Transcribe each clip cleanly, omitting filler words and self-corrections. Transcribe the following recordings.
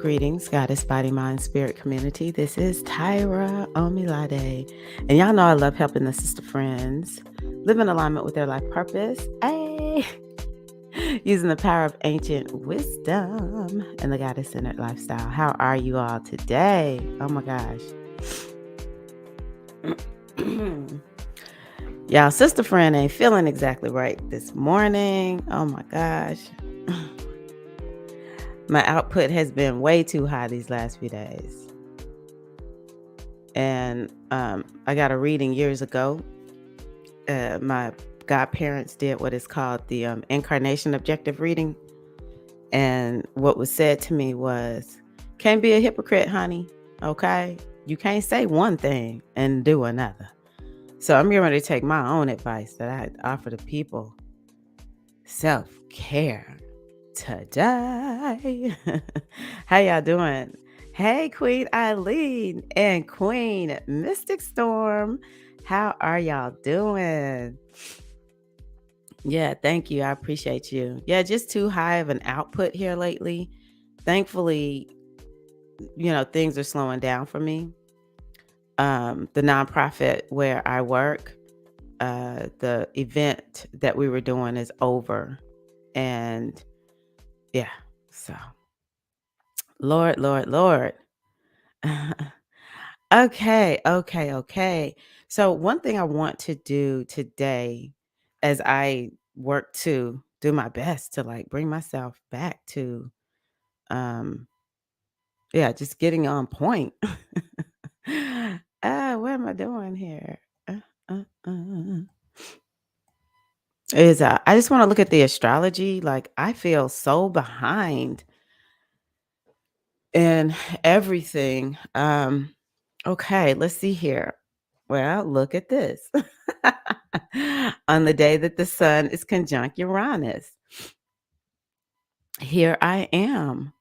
Greetings, Goddess, Body, Mind, Spirit community. This is Tyra Omilade. And y'all know I love helping the sister friends live in alignment with their life purpose. Hey! Using the power of ancient wisdom and the goddess centered lifestyle. How are you all today? Oh my gosh. Y'all, sister friend ain't feeling exactly right this morning. Oh my gosh. My output has been way too high these last few days. And I got a reading years ago. My godparents did what is called the incarnation objective reading. And what was said to me was, can't be a hypocrite, honey. Okay? You can't say one thing and do another. So I'm getting ready to take my own advice that I offer to people. Self-care today. How y'all doing? Hey, Queen Eileen and Queen Mystic Storm. How are y'all doing? Yeah, thank you. I appreciate you. Yeah, just too high of an output here lately. Thankfully, things are slowing down for me. The nonprofit where I work, the event that we were doing is over. And yeah, so Lord. Okay. So one thing I want to do today as I work to do my best to like bring myself back to just getting on point. What am I doing here? Uh, uh, uh. I just want to look at the astrology. Like I feel so behind in everything. Okay, let's see here. Well, look at this. On the day that the sun is conjunct Uranus, here I am.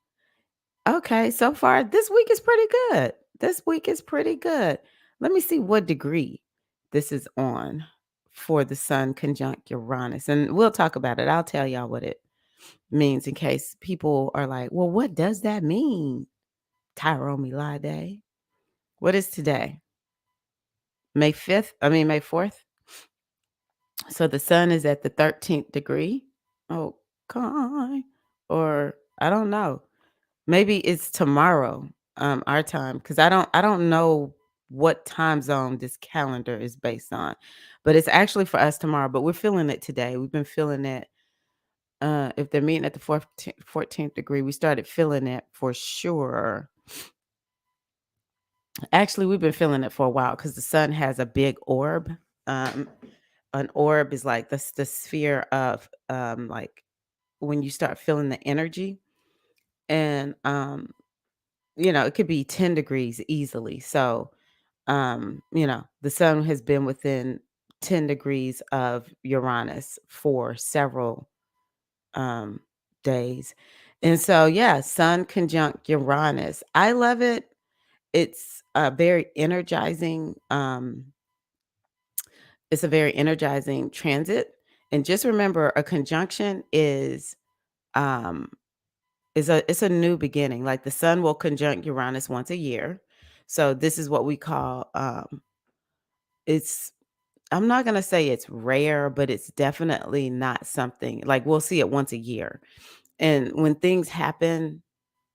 Okay, so far this week is pretty good. Let me see what degree this is on for the sun conjunct Uranus. And we'll talk about it. I'll tell y'all what it means in case people are like, well, what does that mean? Tyrone Milade. What is today? May 4th. So the sun is at the 13th degree. Okay. Or I don't know. Maybe it's tomorrow, our time, because I don't know what time zone this calendar is based on. But it's actually for us tomorrow, but we're feeling it today. We've been feeling it. If they're meeting at the 14th degree, we started feeling it for sure. Actually, we've been feeling it for a while because the sun has a big orb. An orb is like the sphere of like when you start feeling the energy, and it could be 10 degrees easily. So the sun has been within 10 degrees of Uranus for several days. And so sun conjunct Uranus, I love it. It's very energizing. It's a very energizing transit. And just remember, a conjunction um it's a new beginning. Like the sun will conjunct Uranus once a year. So this is what we call it's I'm not going to say it's rare, but it's definitely not something like we'll see it once a year. And when things happen,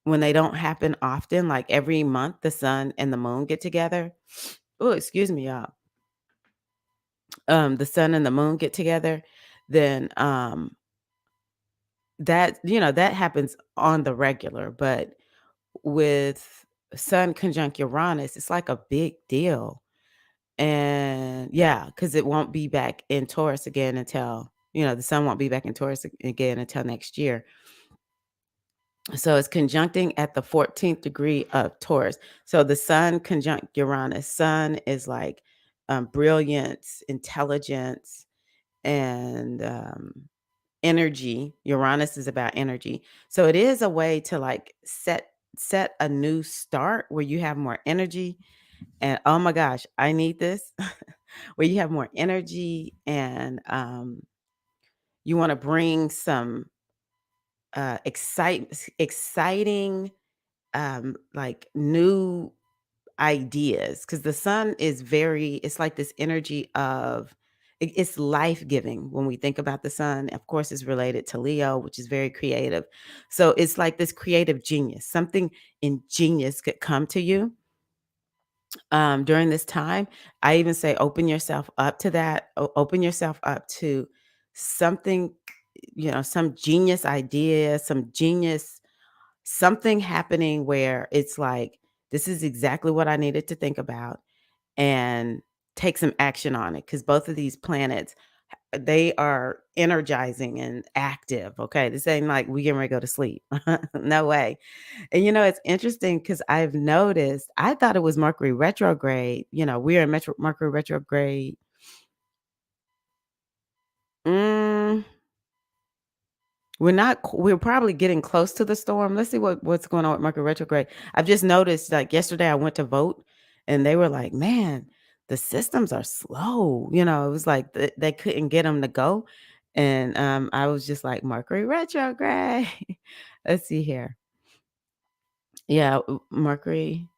when they don't happen often, like every month the sun and the moon get together. Oh, excuse me, y'all. The sun and the moon get together, then that happens on the regular. But with sun conjunct Uranus, it's like a big deal. And because it won't be back in Taurus again until, the sun won't be back in Taurus again until next year. So it's conjuncting at the 14th degree of Taurus. So the sun conjunct Uranus. Sun is like brilliance, intelligence, and energy. Uranus is about energy. So it is a way to like set a new start where you have more energy. And oh my gosh, I need this. Where you have more energy and you want to bring some exciting like new ideas, because the sun is very, it's like this energy of it's life-giving. When we think about the sun, of course, is related to Leo, which is very creative. So it's like this creative genius, something ingenious could come to you during this time. I even say open yourself up to that. Open yourself up to something, some genius idea, some genius, something happening where it's like, this is exactly what I needed to think about and take some action on it. Because both of these planets, they are energizing and active. Okay. This ain't like we getting ready to go to sleep. No way. And it's interesting because I've noticed, I thought it was Mercury retrograde. We're in Mercury retrograde. Mm, we're probably getting close to the storm. Let's see what's going on with Mercury retrograde. I've just noticed, like yesterday I went to vote and they were like, man, the systems are slow. It was like they couldn't get them to go. And I was just like, Mercury retrograde. Let's see here. Yeah, Mercury.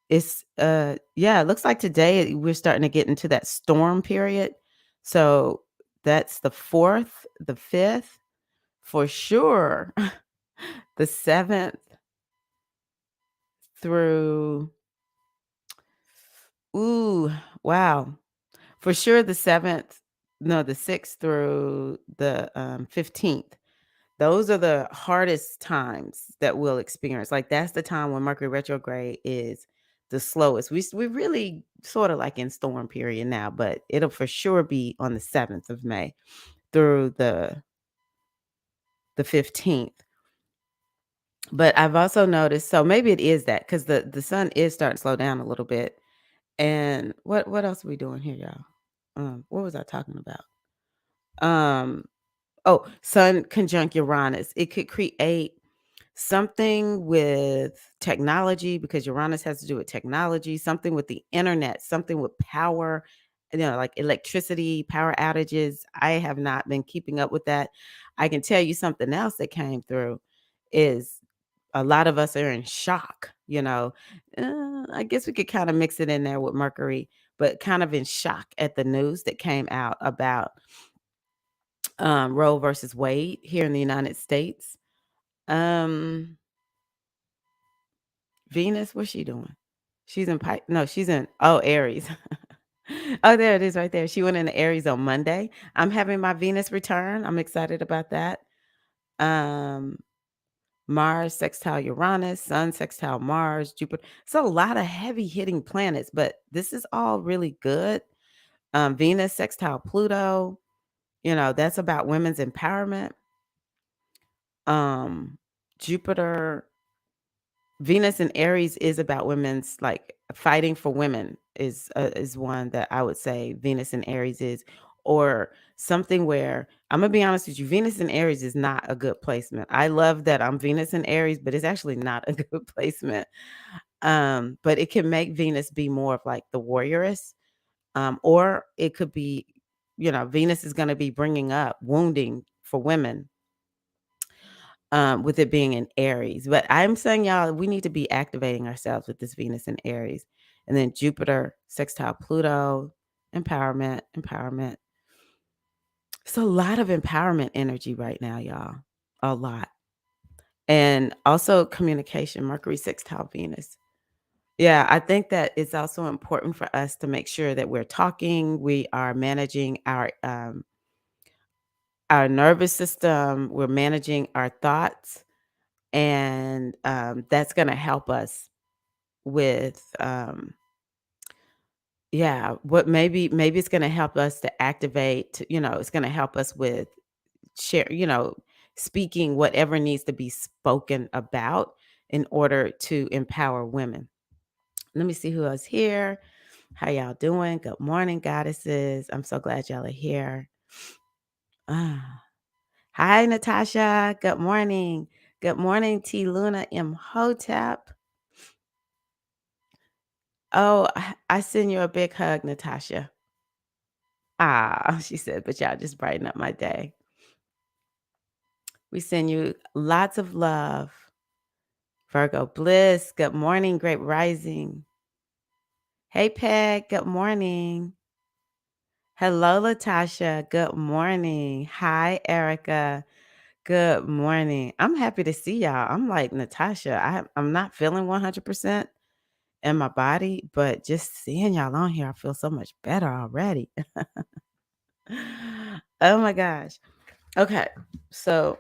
Yeah, it looks like today we're starting to get into that storm period. So that's the 4th, the 5th, for sure. The 7th through, ooh, wow. For sure the 7th, no, the 6th through the 15th. Those are the hardest times that we'll experience. Like, that's the time when Mercury retrograde is the slowest. We really sort of like in storm period now, but it'll for sure be on the 7th of May through the 15th. But I've also noticed, so maybe it is that because the sun is starting to slow down a little bit. And what else are we doing here, y'all? What was I talking about? Um, oh, Sun conjunct Uranus. It could create something with technology, because Uranus has to do with technology, something with the internet, something with power, like electricity, power outages. I have not been keeping up with that. I can tell you something else that came through is a lot of us are in shock. I guess we could kind of mix it in there with Mercury, but kind of in shock at the news that came out about Roe versus Wade here in the United States. Um, Venus, what's she doing? She's in no, she's in, oh, Aries. Oh, there it is right there. She went into Aries on Monday. I'm having my Venus return. I'm excited about that. Um, Mars sextile Uranus, Sun sextile Mars, Jupiter. So a lot of heavy hitting planets, but this is all really good. Venus sextile Pluto, that's about women's empowerment. Um, Jupiter, Venus in Aries is about women's, like, fighting for women is one that I would say Venus in Aries is, or something where I'm gonna be honest with you, Venus in Aries is not a good placement. I love that I'm Venus in Aries, but it's actually not a good placement. But it can make Venus be more of like the warrioress, or it could be, Venus is gonna be bringing up wounding for women with it being in Aries. But I'm saying, y'all, we need to be activating ourselves with this Venus in Aries. And then Jupiter, sextile Pluto, empowerment, empowerment. It's a lot of empowerment energy right now, y'all. A lot. And also communication, Mercury sextile Venus. Yeah, I think that it's also important for us to make sure that we're talking, we are managing our nervous system, we're managing our thoughts, and that's going to help us with yeah, what maybe it's going to help us to activate, it's going to help us with share, speaking whatever needs to be spoken about in order to empower women. Let me see who else here. How y'all doing? Good morning, goddesses. I'm so glad y'all are here. Ah. Hi, Natasha. Good morning. Good morning, T Luna Imhotep. Oh, I send you a big hug, Natasha. Ah, she said, but y'all just brighten up my day. We send you lots of love Virgo Bliss, good morning, great rising. Hey, Peg, good morning. Hello, Latasha, good morning. Hi, Erica, good morning. I'm happy to see y'all. I'm like, Natasha, I'm not feeling 100% in my body, but just seeing y'all on here, I feel so much better already. Oh my gosh. Okay, so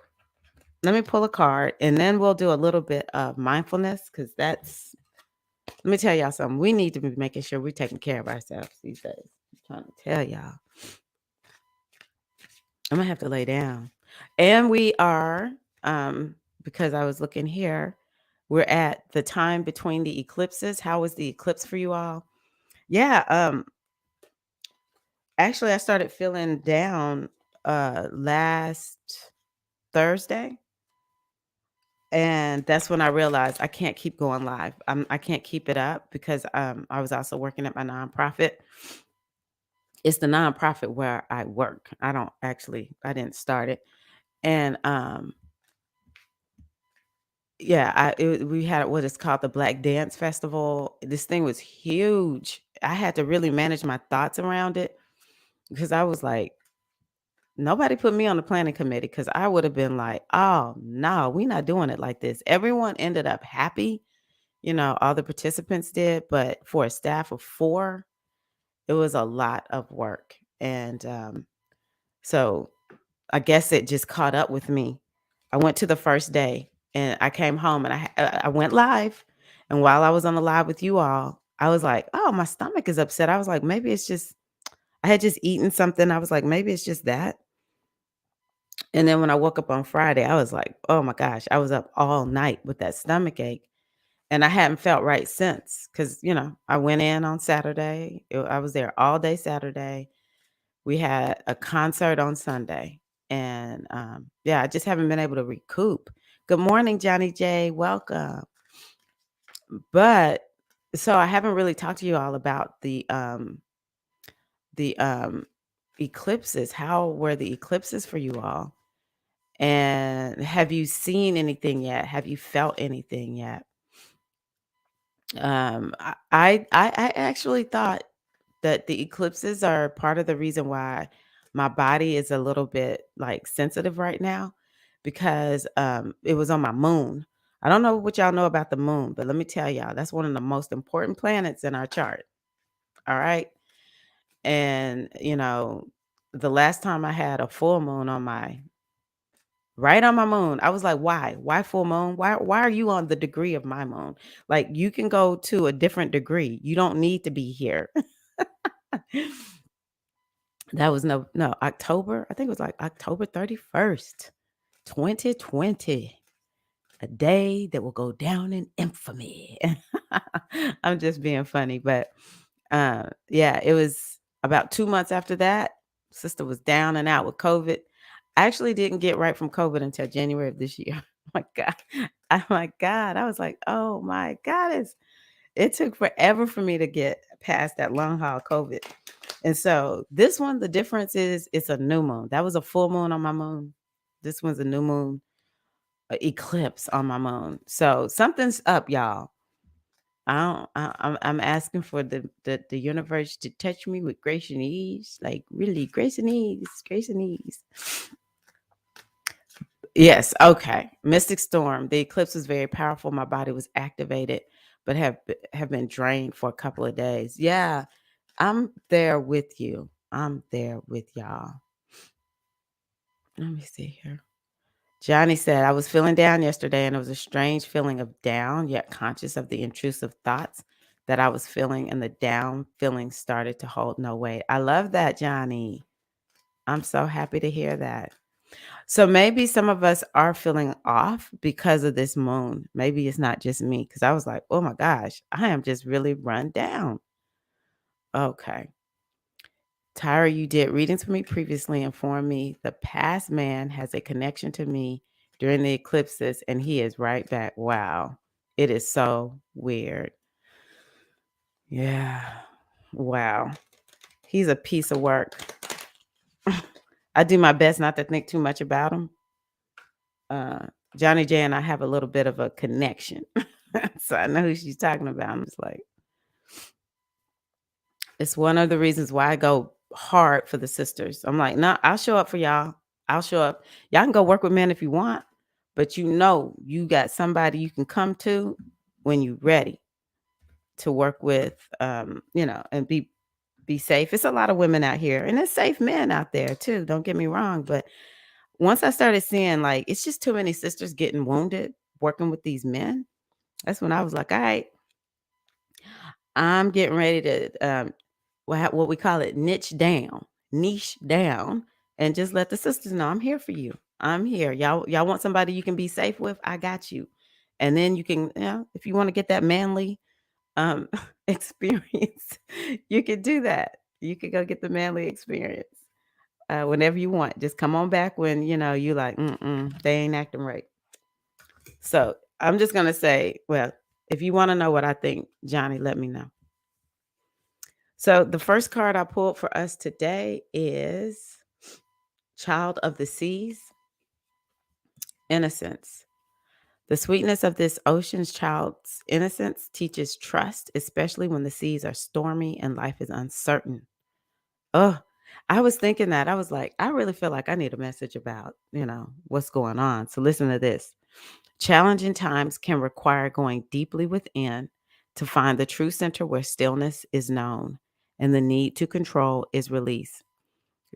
let me pull a card and then we'll do a little bit of mindfulness because let me tell y'all something. We need to be making sure we're taking care of ourselves these days. I'm trying to tell y'all. I'm going to have to lay down. And we are, because I was looking here, we're at the time between the eclipses. How was the eclipse for you all? Yeah, actually I started feeling down last Thursday. And that's when I realized I can't keep going live. I can't keep it up because I was also working at my nonprofit. It's the nonprofit where I work. I didn't start it. And yeah, we had what is called the Black Dance Festival. This thing was huge. I had to really manage my thoughts around it because I was like, nobody put me on the planning committee because I would have been like, oh no, we're not doing it like this. Everyone ended up happy. All the participants did, but for a staff of 4, it was a lot of work. And so I guess it just caught up with me. I went to the first day and I came home and I went live. And while I was on the live with you all, I was like, oh, my stomach is upset. I was like, maybe it's just, I had just eaten something. I was like, maybe it's just that. And then when I woke up on Friday, I was like, oh my gosh, I was up all night with that stomach ache. And I hadn't felt right since because, I went in on Saturday. I was there all day Saturday. We had a concert on Sunday. And yeah, I just haven't been able to recoup. Good morning, Johnny J. Welcome. But so I haven't really talked to you all about the eclipses. How were the eclipses for you all? And have you seen anything yet? Have you felt anything yet? I actually thought that the eclipses are part of the reason why my body is a little bit like sensitive right now because it was on my moon. I don't know what y'all know about the moon, but let me tell y'all, that's one of the most important planets in our chart. All right. And the last time I had a full moon right on my moon. I was like, why? Why full moon? Why are you on the degree of my moon? Like you can go to a different degree. You don't need to be here. That was no October. I think it was like October 31st, 2020. A day that will go down in infamy. I'm just being funny, but yeah, it was about 2 months after that. Sister was down and out with COVID. I actually didn't get right from COVID until January of this year. Oh my God. Oh my God. I was like, oh my God. It took forever for me to get past that long haul COVID. And so this one, the difference is it's a new moon. That was a full moon on my moon. This one's a new moon, eclipse on my moon. So something's up, y'all. I'm asking for the universe to touch me with grace and ease, like really grace and ease, grace and ease. Yes, okay. Mystic storm. The eclipse was very powerful. My body was activated, but have been drained for a couple of days. Yeah, I'm there with you. I'm there with y'all. Let me see here. Johnny said, I was feeling down yesterday and it was a strange feeling of down, yet conscious of the intrusive thoughts that I was feeling, and the down feeling started to hold no weight. I love that, Johnny. I'm so happy to hear that. So maybe some of us are feeling off because of this moon. Maybe it's not just me because I was like, oh my gosh, I am just really run down. Okay. Tyra, you did readings for me previously, informed me the past man has a connection to me during the eclipses, and he is right back. Wow. It is so weird. Yeah. Wow. He's a piece of work. I do my best not to think too much about him. Johnny J and I have a little bit of a connection. So I know who she's talking about. I'm just like, it's one of the reasons why I go hard for the sisters. I'm like, "No, I'll show up for y'all. I'll show up. Y'all can go work with men if you want, but you got somebody you can come to when you're ready to work with, and be safe." It's a lot of women out here, and there's safe men out there too, don't get me wrong, but once I started seeing, like, it's just too many sisters getting wounded working with these men, that's when I was like, "Alright, I'm getting ready to, what we call it, niche down, and just let the sisters know I'm here for you. I'm here. Y'all want somebody you can be safe with? I got you. And then you can, if you want to get that manly experience, you can do that. You can go get the manly experience whenever you want. Just come on back when you like, they ain't acting right. So I'm just gonna say, well, if you want to know what I think, Johnny, let me know. So the first card I pulled for us today is Child of the Seas, Innocence. The sweetness of this ocean's child's innocence teaches trust, especially when the seas are stormy and life is uncertain. Oh, I was thinking that. I was like, I really feel like I need a message about, what's going on. So listen to this. Challenging times can require going deeply within to find the true center where stillness is known and the need to control is released.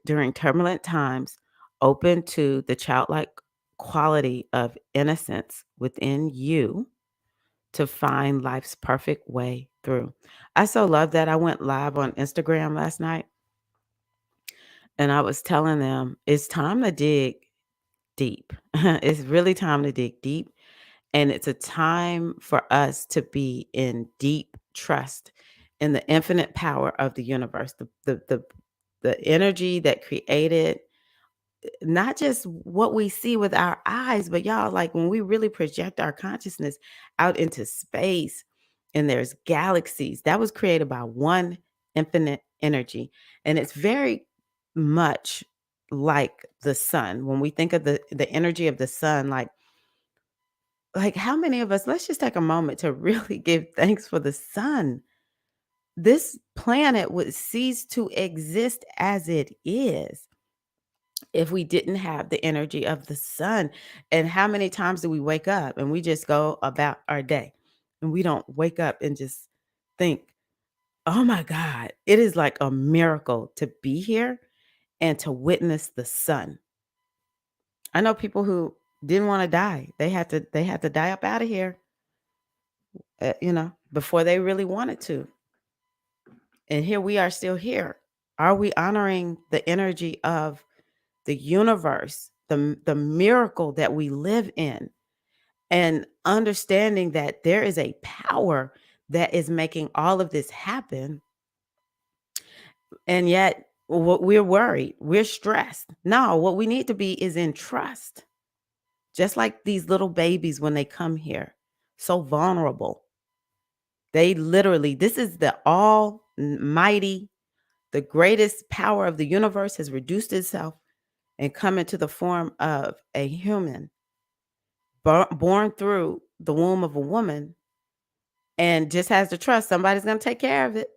During turbulent times, open to the childlike quality of innocence within you to find life's perfect way through. I so love that. I went live on Instagram last night and I was telling them it's time to dig deep. It's really time to dig deep. And it's a time for us to be in deep trust in the infinite power of the universe, the energy that created not just what we see with our eyes, but y'all, like when we really project our consciousness out into space and there's galaxies, that was created by one infinite energy. And it's very much like the sun. When we think of the energy of the sun, like how many of us, let's just take a moment to really give thanks for the sun. This planet would cease to exist as it is if we didn't have the energy of the sun. And how many times do we wake up and we just go about our day and we don't wake up and just think, oh my God, it is like a miracle to be here and to witness the sun. I know people who didn't want to die. They had to die up out of here, before they really wanted to. And here we are still here. Are we honoring the energy of the universe, the miracle that we live in, and understanding that there is a power that is making all of this happen? And yet, we're worried, we're stressed. No, what we need to be is in trust. Just like these little babies when they come here, so vulnerable. They literally, this is the almighty, the greatest power of the universe has reduced itself and come into the form of a human born through the womb of a woman and just has to trust somebody's going to take care of it.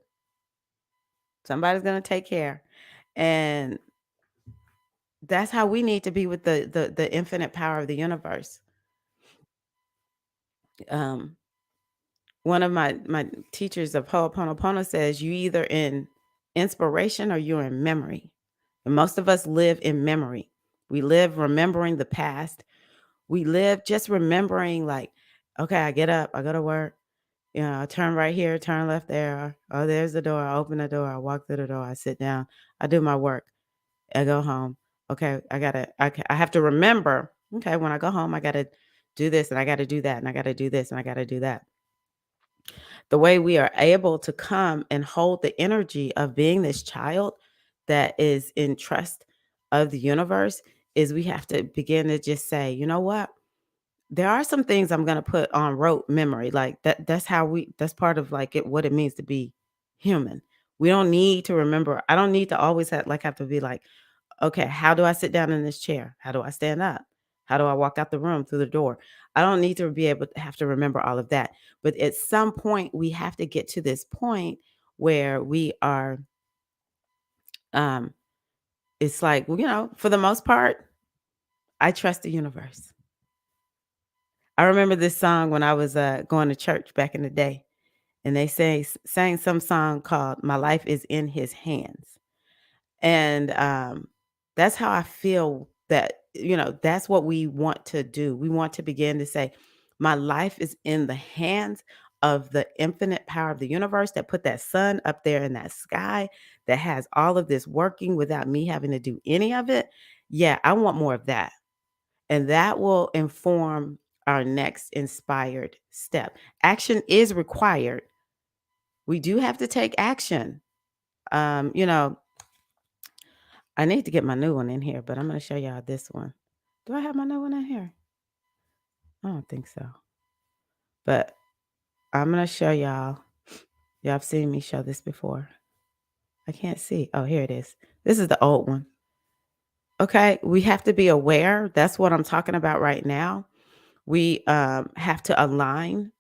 Somebody's going to take care. And that's how we need to be with the infinite power of the universe. Um, One of my teachers of Ho'oponopono says you either in inspiration or you're in memory. And most of us live in memory. We live remembering the past. We live just remembering like, okay, I get up, I go to work, I turn right here, turn left there. Oh, there's the door. I open the door. I walk through the door. I sit down. I do my work. I go home. Okay, I have to remember, okay, when I go home, I got to do this and I got to do that and I got to do this and I got to do that. The way we are able to come and hold the energy of being this child that is in trust of the universe is we have to begin to just say, you know what? There are some things I'm gonna put on rote memory. Like that's part of like what it means to be human. We don't need to remember. I don't need to always have to be like, okay, how do I sit down in this chair? How do I stand up? How do I walk out the room through the door? I don't need to be able to have to remember all of that. But at some point, we have to get to this point where we are, um, it's like, well, for the most part, I trust the universe. I remember this song when I was going to church back in the day, and they sang some song called "My Life Is in His Hands," and that's how I feel. That's what we want to do. We want to begin to say, "My life is in the hands of the infinite power of the universe that put that sun up there in that sky, that has all of this working without me having to do any of it." Yeah, I want more of that. And that will inform our next inspired step. Action is required. We do have to take action. Um, you know, I need to get my new one in here, but I'm going to show y'all this one. Do I have my new one in here? I don't think so. But I'm going to show y'all. Y'all have seen me show this before. I can't see. Oh, here it is. This is the old one. Okay, we have to be aware. That's what I'm talking about right now. We have to align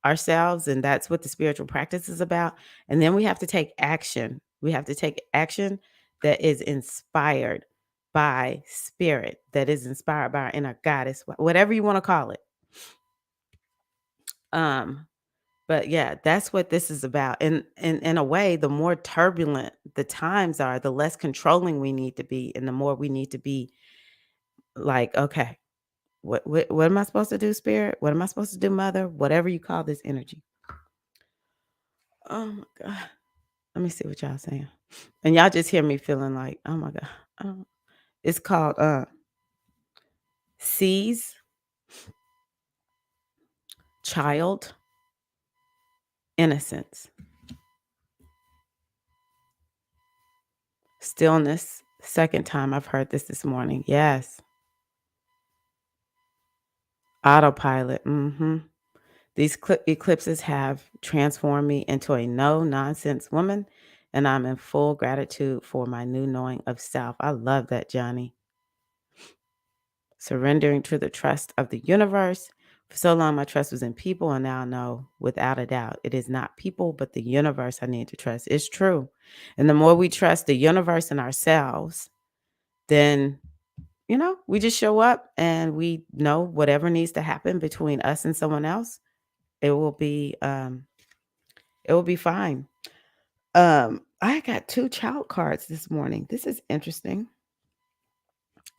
ourselves, and that's what the spiritual practice is about. And then we have to take action. We have to take action that is inspired by spirit, that is inspired by our inner goddess, whatever you want to call it. Um, but yeah, that's what this is about. And in a way, the more turbulent the times are, the less controlling we need to be, and the more we need to be like, okay, what am I supposed to do, spirit? What am I supposed to do, mother? Whatever you call this energy. Oh my God. Let me see what y'all saying. And y'all just hear me feeling like, oh my God. It's called Sees, Child, Innocence, Stillness. Second time I've heard this morning. Yes. Autopilot. These eclipses have transformed me into a no-nonsense woman, and I'm in full gratitude for my new knowing of self. I love that, Johnny. Surrendering to the trust of the universe. For so long, my trust was in people, and now I know without a doubt it is not people, but the universe I need to trust. It's true. And the more we trust the universe and ourselves, then, we just show up and we know whatever needs to happen between us and someone else, it will be fine. I got 2 child cards this morning. This is interesting.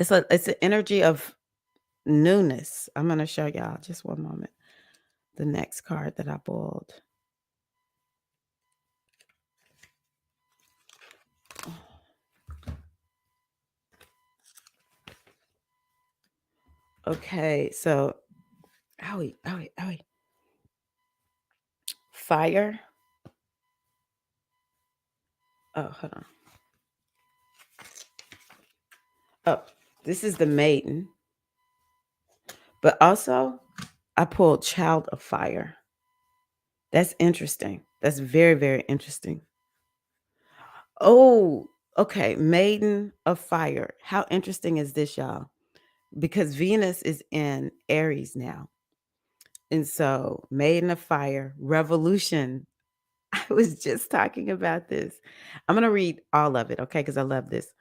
It's an energy of newness. I'm going to show y'all just one moment. The next card that I pulled. Okay, so owie, owie, owie. Fire. Oh, hold on. Oh, this is the maiden. But also, I pulled Child of Fire. That's interesting. That's very, very interesting. Oh, okay. Maiden of Fire. How interesting is this, y'all? Because Venus is in Aries now. And so, Maiden of Fire, Revolution. I was just talking about this. I'm going to read all of it, okay? Because I love this.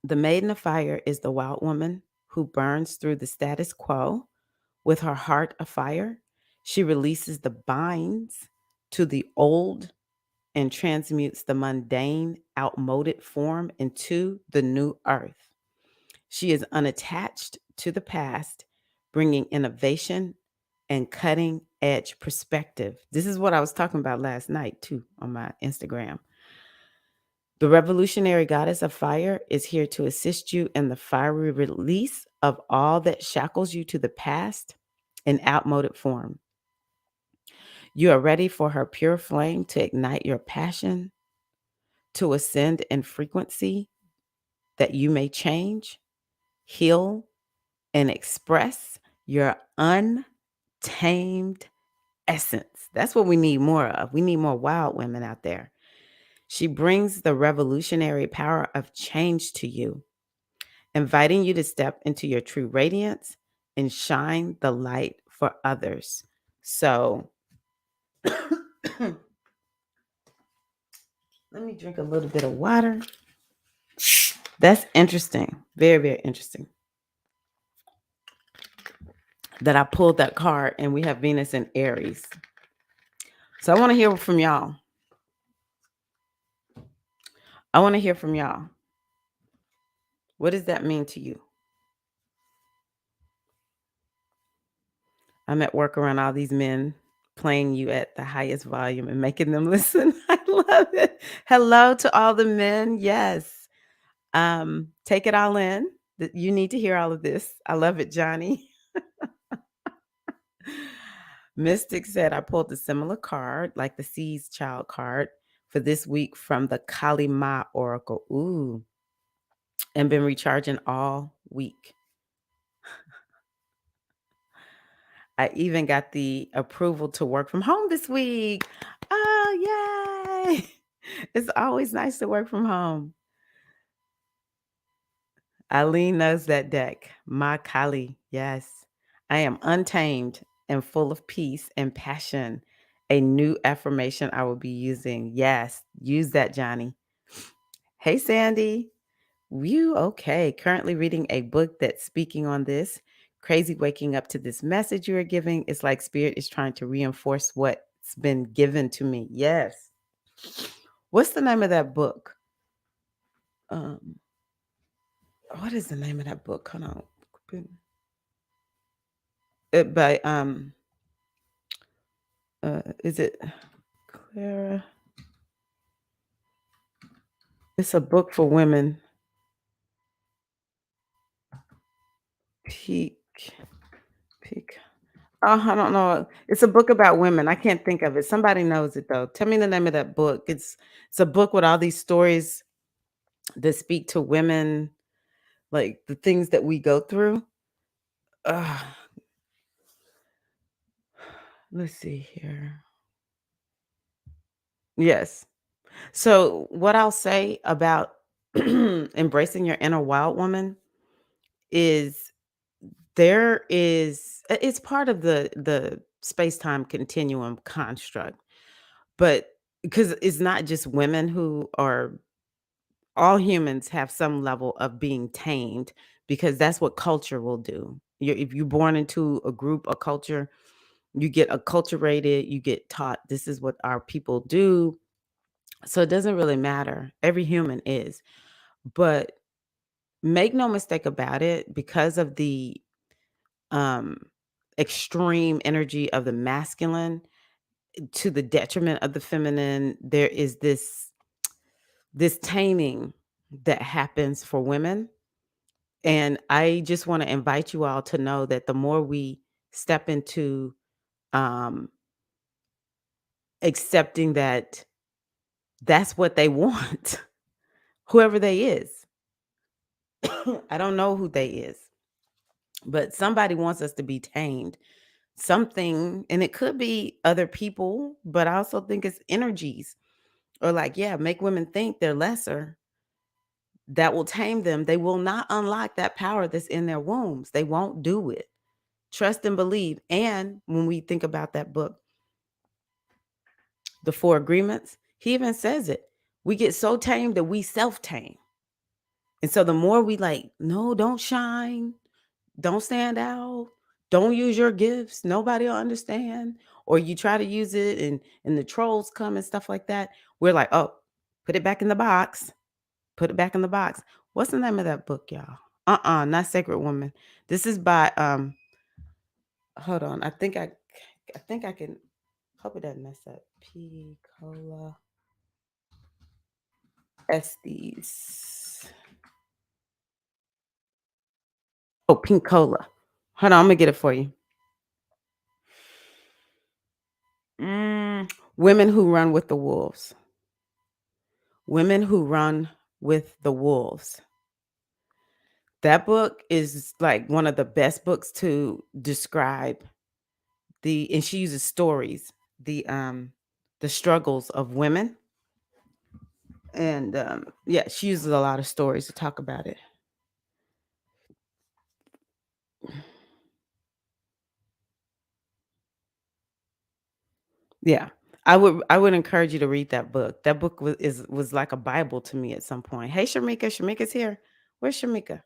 The Maiden of Fire is the wild woman who burns through the status quo with her heart afire. She releases the binds to the old and transmutes the mundane, outmoded form into the new earth. She is unattached to the past, bringing innovation and cutting edge perspective. This is what I was talking about last night, too, on my Instagram. The revolutionary goddess of fire is here to assist you in the fiery release of all that shackles you to the past in outmoded form. You are ready for her pure flame to ignite your passion, to ascend in frequency that you may change, heal, and express your untamed essence. That's what we need more of. We need more wild women out there. She brings the revolutionary power of change to you. inviting you to step into your true radiance and shine the light for others. So let me drink a little bit of water. That's interesting. Very, very interesting that I pulled that card and we have Venus in Aries. So I want to hear from y'all. I want to hear from y'all. What does that mean to you? I'm at work around all these men playing you at the highest volume and making them listen. I love it. Hello to all the men. Yes. Take it all in. You need to hear all of this. I love it, Johnny. Mystic said I pulled a similar card, like the Seas Child card, for this week from the Kali Ma Oracle. Ooh. And been recharging all week. I even got the approval to work from home this week. Oh, yay. It's always nice to work from home. Eileen knows that deck. Ma Kali. Yes. I am untamed and full of peace and passion. A new affirmation I will be using. Yes. Use that, Johnny. Hey, Sandy. You okay? Currently reading a book that's speaking on this. Crazy waking up to this message you are giving. It's like spirit is trying to reinforce what's been given to me. Yes. What's the name of that book? What is the name of that book? Hold on. By is it Clara? It's a book for women. Peak. Oh, I don't know. It's a book about women. I can't think of it. Somebody knows it though. Tell me the name of that book. It's a book with all these stories that speak to women, like the things that we go through. Uh, let's see here. Yes. So what I'll say about embracing your inner wild woman is it's part of the space-time continuum construct, but because it's not just women who are all humans have some level of being tamed because that's what culture will do. If you're born into a group, a culture, you get acculturated, you get taught this is what our people do. So it doesn't really matter. Every human is. But make no mistake about it, because of the um extreme energy of the masculine to the detriment of the feminine, there is this taming that happens for women. And I just want to invite you all to know that the more we step into um accepting that that's what they want, whoever they is. I don't know who they is, but somebody wants us to be tamed. Something, and it could be other people, but I also think it's energies, or like, yeah, make women think they're lesser. That will tame them. They will not unlock that power that's in their wombs. They won't do it. Trust and believe. And when we think about that book, The Four Agreements, he even says it. We get so tamed that we self-tame. And so the more we like, no, don't shine, don't stand out, don't use your gifts, nobody will understand. Or you try to use it and the trolls come and stuff like that. We're like, oh, put it back in the box. Put it back in the box. What's the name of that book, y'all? Not Sacred Woman. This is by hold on. I think I can hope it doesn't mess up. Piccola Estes. Oh, Pincola. Hold on, I'm gonna get it for you. Women Who Run with the Wolves. Women Who Run with the Wolves. That book is like one of the best books to describe and she uses stories, the struggles of women. And yeah, she uses a lot of stories to talk about it. Yeah. I would encourage you to read that book. That book was like a Bible to me at some point. Hey, Shamika. Shamika's here. Where's Shamika?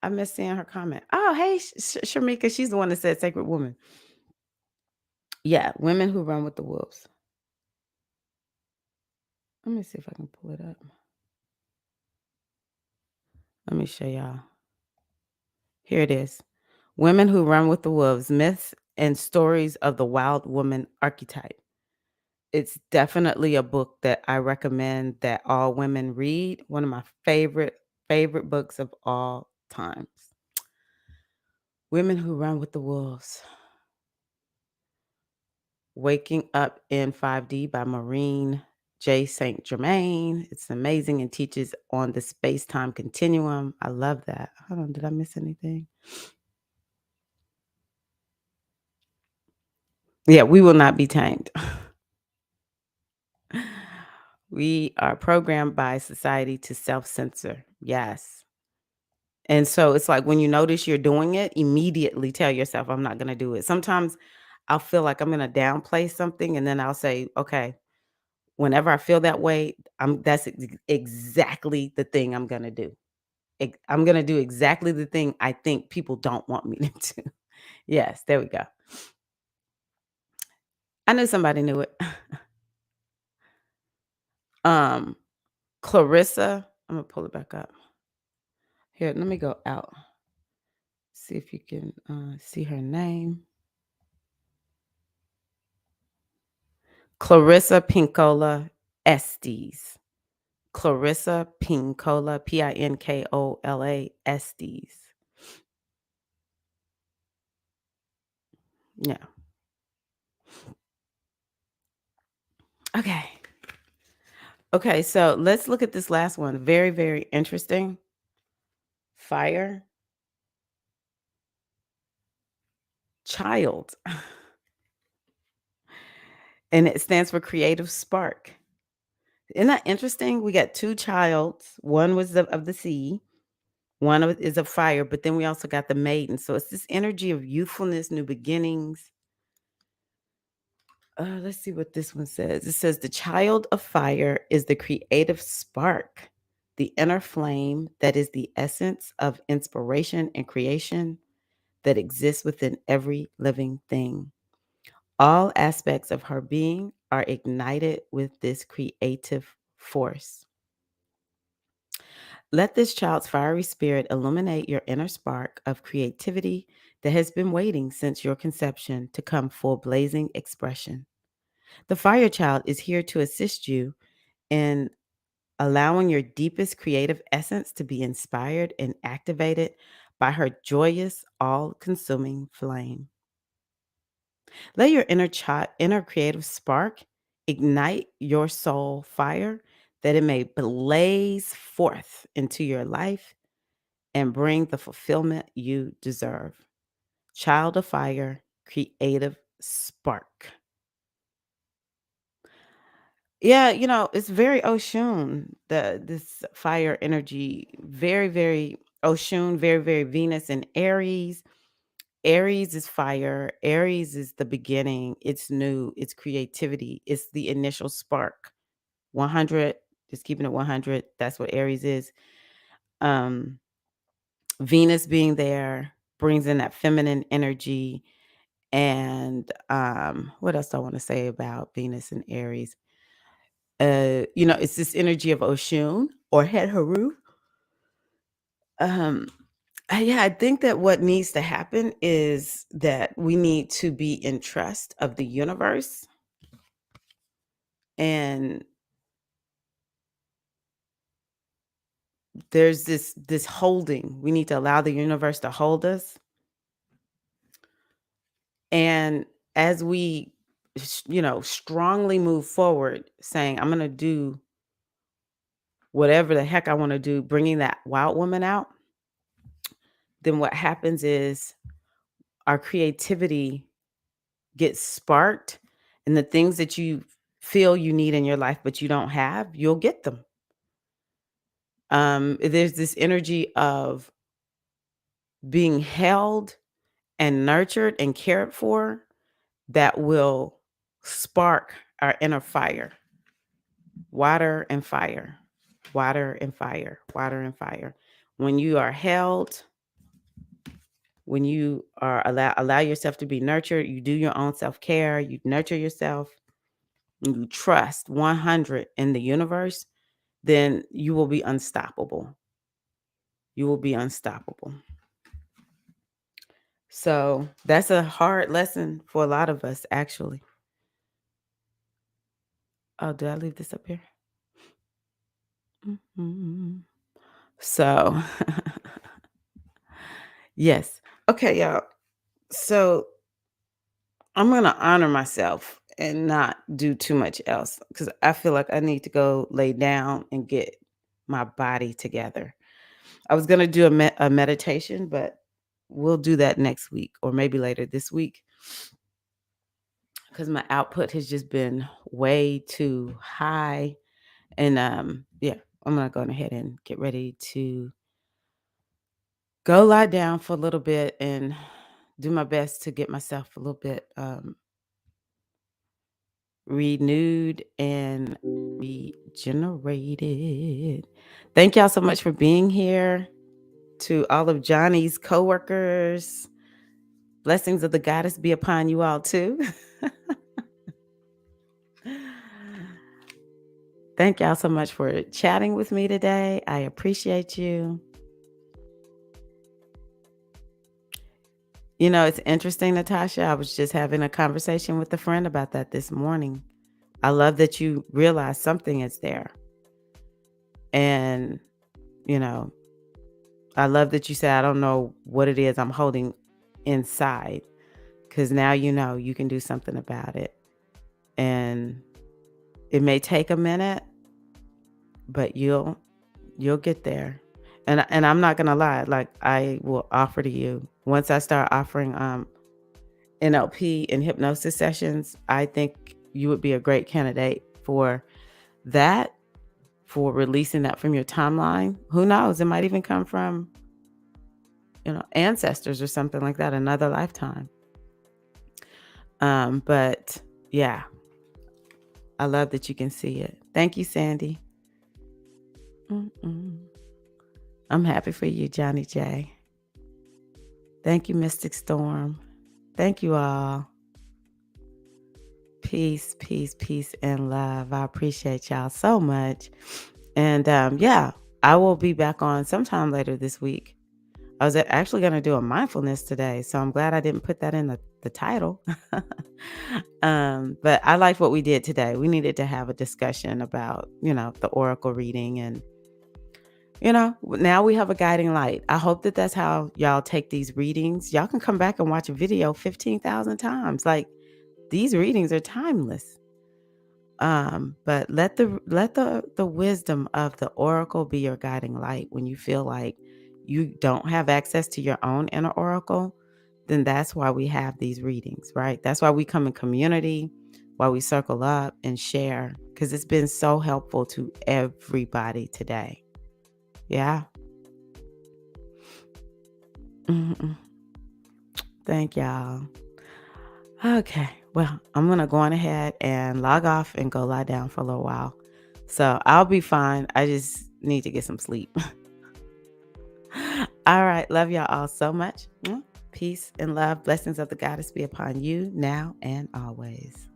I missed seeing her comment. Oh, hey, Shamika. She's the one that said sacred woman. Yeah, women who run with the wolves. Let me see if I can pull it up. Let me show y'all. Here it is. Women who run with the wolves, myths and stories of the wild woman archetype. It's definitely a book that I recommend that all women read. One of my favorite books of all times. Women who run with the wolves. Waking Up in 5D by Maureen J. St. Germain. It's amazing and teaches on the space-time continuum. I love that. Hold on, did I miss anything? Yeah, we will not be tamed. We are programmed by society to self-censor. Yes. And so it's like when you notice you're doing it, immediately tell yourself, I'm not going to do it. Sometimes I'll feel like I'm going to downplay something and then I'll say, okay, whenever I feel that way, that's exactly the thing I'm going to do. I'm going to do exactly the thing I think people don't want me to do. Yes, there we go. I knew somebody knew it. um Clarissa, I'm going to pull it back up. Here, let me go out. See if you can see her name. Clarissa Pinkola Estes. Clarissa Pinkola, Pinkola Estes. Yeah. Okay. Okay, so let's look at this last one. Very, very interesting. Fire. Child. And it stands for creative spark. Isn't that interesting? We got two childs. One was of the sea, is of fire, but then we also got the maiden. So it's this energy of youthfulness, new beginnings. Let's see what this one says. It says the child of fire is the creative spark, the inner flame that is the essence of inspiration and creation that exists within every living thing. All aspects of her being are ignited with this creative force. Let this child's fiery spirit illuminate your inner spark of creativity that has been waiting since your conception to come full blazing expression. The fire child is here to assist you in allowing your deepest creative essence to be inspired and activated by her joyous, all consuming flame. Let your inner creative spark ignite your soul fire that it may blaze forth into your life and bring the fulfillment you deserve. Child of fire, creative spark. Yeah, it's very Oshun, this fire energy, very, very Oshun, very, very Venus and Aries. Aries is fire. Aries is the beginning. It's new. It's creativity. It's the initial spark. 100, just keeping it 100. That's what Aries is. Um, Venus being there brings in that feminine energy. And what else do I want to say about Venus and Aries? It's this energy of Oshun or Het Haru. Um, yeah, I think that what needs to happen is that we need to be in trust of the universe, and there's this holding. We need to allow the universe to hold us, and as we strongly move forward saying I'm going to do whatever the heck I want to do, bringing that wild woman out, then what happens is our creativity gets sparked, and the things that you feel you need in your life but you don't have, you'll get them. There's this energy of being held and nurtured and cared for that will spark our inner fire. Water and fire. Water and fire. Water and fire. When you are held, when you are allow yourself to be nurtured, you do your own self-care, you nurture yourself, and you trust 100 in the universe, then you will be unstoppable. You will be unstoppable. So that's a hard lesson for a lot of us, actually. Oh, did I leave this up here? Mhm. So, yes. Okay, y'all. So I'm going to honor myself and not do too much else because I feel like I need to go lay down and get my body together. I was going to do a meditation, but we'll do that next week or maybe later this week because my output has just been way too high. And yeah, I'm going to go ahead and get ready to go lie down for a little bit and do my best to get myself a little bit renewed and regenerated. Thank y'all so much for being here. To all of Johnny's coworkers, blessings of the goddess be upon you all too. Thank y'all so much for chatting with me today. I appreciate you. You know, it's interesting, Natasha. I was just having a conversation with a friend about that this morning. I love that you realize something is there. And, you know, I love that you said, I don't know what it is I'm holding inside. Because now you know you can do something about it. And it may take a minute, but you'll get there. And I'm not gonna lie, like I will offer to you once I start offering NLP and hypnosis sessions, I think you would be a great candidate for that, for releasing that from your timeline. Who knows? It might even come from, ancestors or something like that, another lifetime. But yeah, I love that you can see it. Thank you, Sandy. I'm happy for you, Johnny J. Thank you, Mystic Storm. Thank you all. Peace, peace, peace, and love. I appreciate y'all so much. And yeah, I will be back on sometime later this week. I was actually going to do a mindfulness today, so I'm glad I didn't put that in the title. But I liked what we did today. We needed to have a discussion about, the oracle reading and, now we have a guiding light. I hope that that's how y'all take these readings. Y'all can come back and watch a video 15,000 times. Like, these readings are timeless. But let the wisdom of the oracle be your guiding light. When you feel like you don't have access to your own inner oracle, then that's why we have these readings, right? That's why we come in community, why we circle up and share, because it's been so helpful to everybody today. Yeah. Thank y'all. Okay. Well, I'm going to go on ahead and log off and go lie down for a little while. So I'll be fine. I just need to get some sleep. All right. Love y'all all so much. Peace and love. Blessings of the goddess be upon you now and always.